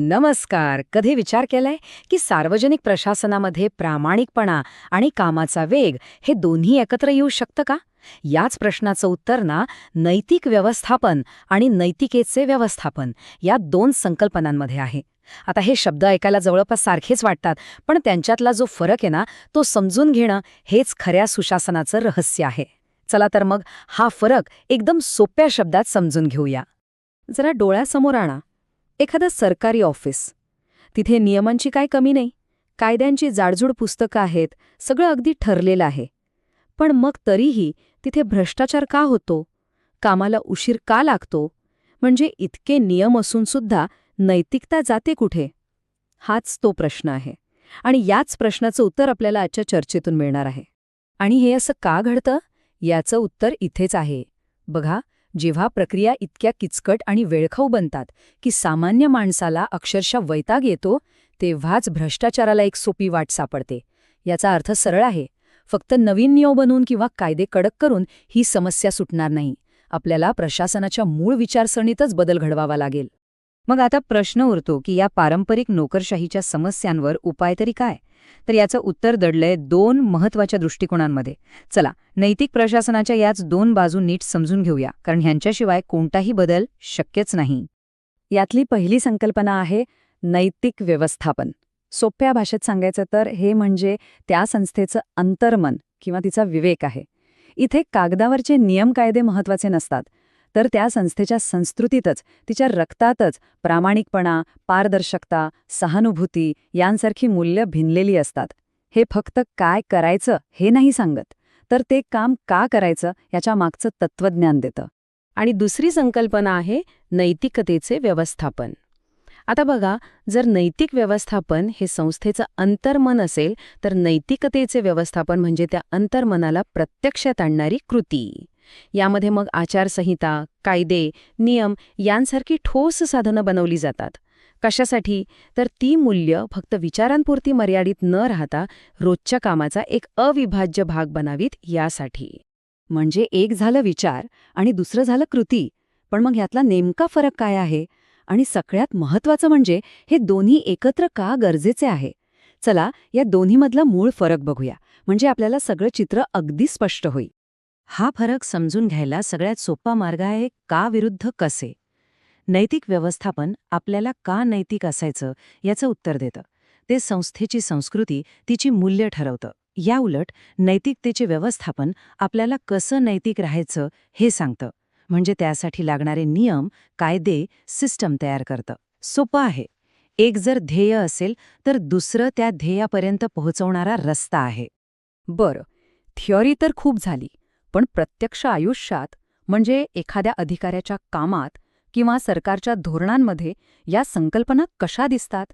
नमस्कार. कधी विचार केलाय की सार्वजनिक प्रशासनामध्ये प्रामाणिकपणा आणि कामाचा वेग हे दोन्ही एकत्र येऊ शकतं का? याच प्रश्नाचं उत्तर ना नैतिक व्यवस्थापन आणि नैतिकेचे व्यवस्थापन या दोन संकल्पनांमध्ये आहे. आता हे शब्द ऐकायला जवळपास सारखेच वाटतात, पण त्यांच्यातला जो फरक आहे ना तो समजून घेणं हेच खऱ्या सुशासनाचं रहस्य आहे. चला तर मग हा फरक एकदम सोप्या शब्दात समजून घेऊया. जरा डोळ्यासमोर आणा एखादं सरकारी ऑफिस. तिथे नियमांची काय कमी नाही, कायद्यांची जाडजूड पुस्तकं आहेत, सगळं अगदी ठरलेलं आहे. पण मग तरीही तिथे भ्रष्टाचार का होतो, कामाला उशीर का लागतो, म्हणजे इतके नियम असून सुद्धा नैतिकता जाते कुठे? हाच तो प्रश्न आहे. आणि याच प्रश्नाचं उत्तर आपल्याला आजच्या चर्चेतून मिळणार आहे. आणि हे असं का घडतं याचं उत्तर इथेच आहे. बघा, जेव्हा प्रक्रिया इतक्या किचकट आणि वेळखाऊ बनतात की सामान्य माणसाला अक्षरशः वैताग येतो, तेव्हाच भ्रष्टाचाराला एक सोपी वाट सापडते. याचा अर्थ सरळ आहे, फक्त नवीन नियम बनवून किंवा कायदे कडक करून ही समस्या सुटणार नाही. आपल्याला प्रशासनाच्या मूळ विचारसरणीतच बदल घडवावा लागेल. मग आता प्रश्न उरतो की या पारंपरिक नोकरशाहीच्या समस्यांवर उपाय तरी काय? तर याचं उत्तर दडलंय दोन महत्त्वाच्या दृष्टिकोनांमध्ये. चला, नैतिक प्रशासनाच्या याच दोन बाजू नीट समजून घेऊया, कारण ह्यांच्याशिवाय कोणताही बदल शक्यच नाही. यातली पहिली संकल्पना आहे नैतिक व्यवस्थापन. सोप्या भाषेत सांगायचं तर हे म्हणजे त्या संस्थेचं अंतर्मन किंवा तिचा विवेक आहे. इथे कागदावरचे नियम कायदे महत्त्वाचे नसतात, तर त्या संस्थेच्या संस्कृतीतच, तिच्या रक्तातच प्रामाणिकपणा, पारदर्शकता, सहानुभूती यांसारखी मूल्य भिनलेली असतात. हे फक्त काय करायचं हे नाही सांगत, तर ते काम का करायचं याच्या मागचं तत्त्वज्ञान देतं. आणि दुसरी संकल्पना आहे नैतिकतेचे व्यवस्थापन. आता बघा, जर नैतिक व्यवस्थापन हे संस्थेचं अंतर्मन असेल, तर नैतिकतेचे व्यवस्थापन म्हणजे त्या अंतर्मनाला प्रत्यक्षात आणणारी कृती. यामध्ये मग आचारसंहिता, कायदे, नियम यांसारखी ठोस साधनं बनवली जातात. कशासाठी? तर ती मूल्य फक्त विचारांपुरती मर्यादित न राहता रोजच्या कामाचा एक अविभाज्य भाग बनावीत यासाठी. म्हणजे एक झालं विचार आणि दुसरं झालं कृती. पण मग ह्यातला नेमका फरक काय आहे? आणि सगळ्यात महत्त्वाचं म्हणजे हे दोन्ही एकत्र का गरजेचे आहे? चला, या दोन्हीमधला मूळ फरक बघूया, म्हणजे आपल्याला सगळं चित्र अगदी स्पष्ट होईल. हा फरक समजून घ्यायला सगळ्यात सोपा मार्ग आहे का विरुद्ध कसे. नैतिक व्यवस्थापन आपल्याला का नैतिक असायचं याचं उत्तर देतं. ते संस्थेची संस्कृती, तिची मूल्य ठरवतं. या उलट नैतिकतेचे व्यवस्थापन आपल्याला कसं नैतिक राहायचं हे सांगतं, म्हणजे त्यासाठी लागणारे नियम, कायदे, सिस्टम तयार करतं. सोपं आहे. एक जर ध्येय असेल तर दुसरं त्या ध्येयापर्यंत पोहोचवणारा रस्ता आहे. बरं, थिअरी तर खूप झाली, पण प्रत्यक्ष आयुष्यात, म्हणजे एखाद्या अधिकाऱ्याच्या कामात किंवा सरकारच्या धोरणांमध्ये या संकल्पना कशा दिसतात?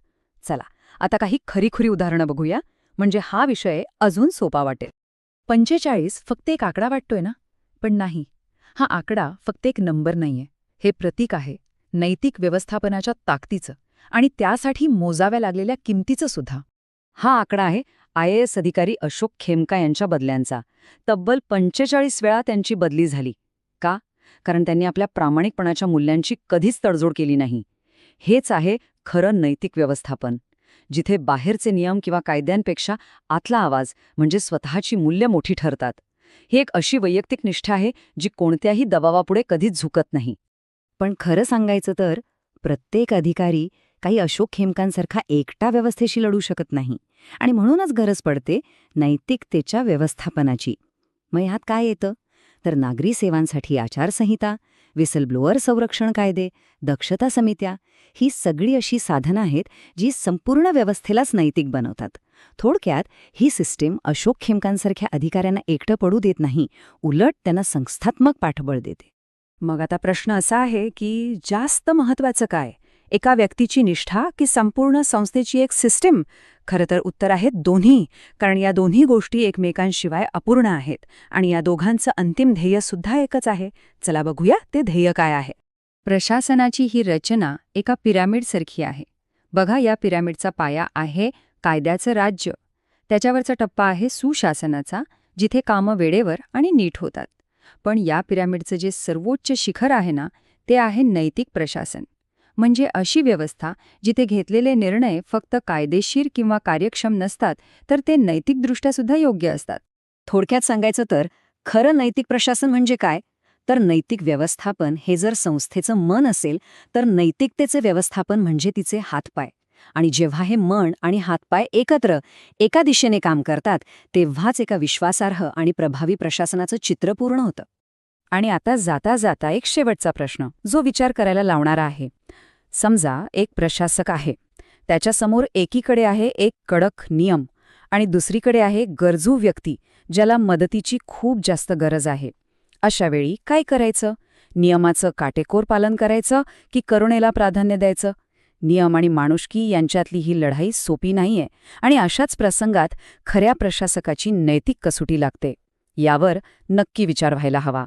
चला, आता काही खरीखुरी उदाहरणं बघूया, म्हणजे हा विषय अजून सोपा वाटेल. 45 फक्त एक आकडा वाटतोय ना? पण नाही. हा आकडा फक्त एक नंबर नाहीये. हे प्रतीक आहे नैतिक व्यवस्थापनाच्या ताकदीचं आणि त्यासाठी मोजाव्या लागलेल्या किमतीचं सुद्धा. हा आकडा आहे IAS अधिकारी अशोक खेमका यांच्या बदल्यांचा. तब्बल 45 वेळा त्यांची बदली झाली. का? कारण त्यांनी आपल्या प्रामाणिकपणाच्या मूल्यांची कधीच तडजोड केली नाही. हेच आहे खरं नैतिक व्यवस्थापन, जिथे बाहेरचे नियम किंवा कायद्यांपेक्षा आतला आवाज म्हणजे स्वतःची मूल्य मोठी ठरतात. ही एक अशी वैयक्तिक निष्ठा आहे जी कोणत्याही दबावापुढे कधीच झुकत नाही. पण खरं सांगायचं तर प्रत्येक अधिकारी काही अशोक खेमकांसारखा एकटा व्यवस्थेशी लढू शकत नाही, आणि म्हणूनच गरज पडते नैतिकतेच्या व्यवस्थापनाची. मग ह्यात काय येतं? तर नागरी सेवांसाठी आचारसंहिता, विसलब्लोअर संरक्षण कायदे, दक्षता समित्या, ही सगळी अशी साधनं आहेत जी संपूर्ण व्यवस्थेलाच नैतिक बनवतात. थोडक्यात ही सिस्टीम अशोक खेमकांसारख्या अधिकाऱ्यांना एकटं पडू देत नाही, उलट त्यांना संस्थात्मक पाठबळ देते. मग आता प्रश्न असा आहे की जास्त महत्त्वाचं काय, एका व्यक्तीची निष्ठा की संपूर्ण संस्थेची एक सिस्टीम? खरं तर उत्तर आहे दोन्ही, कारण या दोन्ही गोष्टी एकमेकांशिवाय अपूर्ण आहेत आणि या दोघांचं अंतिम ध्येय सुद्धा एकच आहे. चला बघूया ते ध्येय काय आहे. प्रशासनाची ही रचना एका पिरामिडसारखी आहे. बघा, या पिरामिडचा पाया आहे कायद्याचं राज्य. त्याच्यावरचा टप्पा आहे सुशासनाचा, जिथे कामं वेळेवर आणि नीट होतात. पण या पिरामिडचं जे सर्वोच्च शिखर आहे ना, ते आहे नैतिक प्रशासन. म्हणजे अशी व्यवस्था जिथे घेतलेले निर्णय फक्त कायदेशीर किंवा कार्यक्षम नसतात, तर ते नैतिकदृष्ट्या सुद्धा योग्य असतात. थोडक्यात सांगायचं तर खरं नैतिक प्रशासन म्हणजे काय? तर नैतिक व्यवस्थापन हे जर संस्थेचं मन असेल, तर नैतिकतेचे व्यवस्थापन म्हणजे तिचे हातपाय. आणि जेव्हा हे मन आणि हातपाय एकत्र एका दिशेने काम करतात, तेव्हाच एका विश्वासार्ह आणि प्रभावी प्रशासनाचं चित्र पूर्ण होतं. आणि आता जाता जाता एक शेवटचा प्रश्न, जो विचार करायला लावणारा आहे. समजा एक प्रशासक आहे. त्याच्यासमोर एकीकडे आहे एक कडक नियम आणि दुसरीकडे आहे गरजू व्यक्ती, ज्याला मदतीची खूप जास्त गरज आहे. अशा वेळी काय करायचं? नियमाचं काटेकोर पालन करायचं की करुणेला प्राधान्य द्यायचं? नियम आणि माणुष्की यांच्यातली ही लढाई सोपी नाहीये आणि अशाच प्रसंगात खऱ्या प्रशासकाची नैतिक कसोटी लागते. यावर नक्की विचार व्हायला हवा.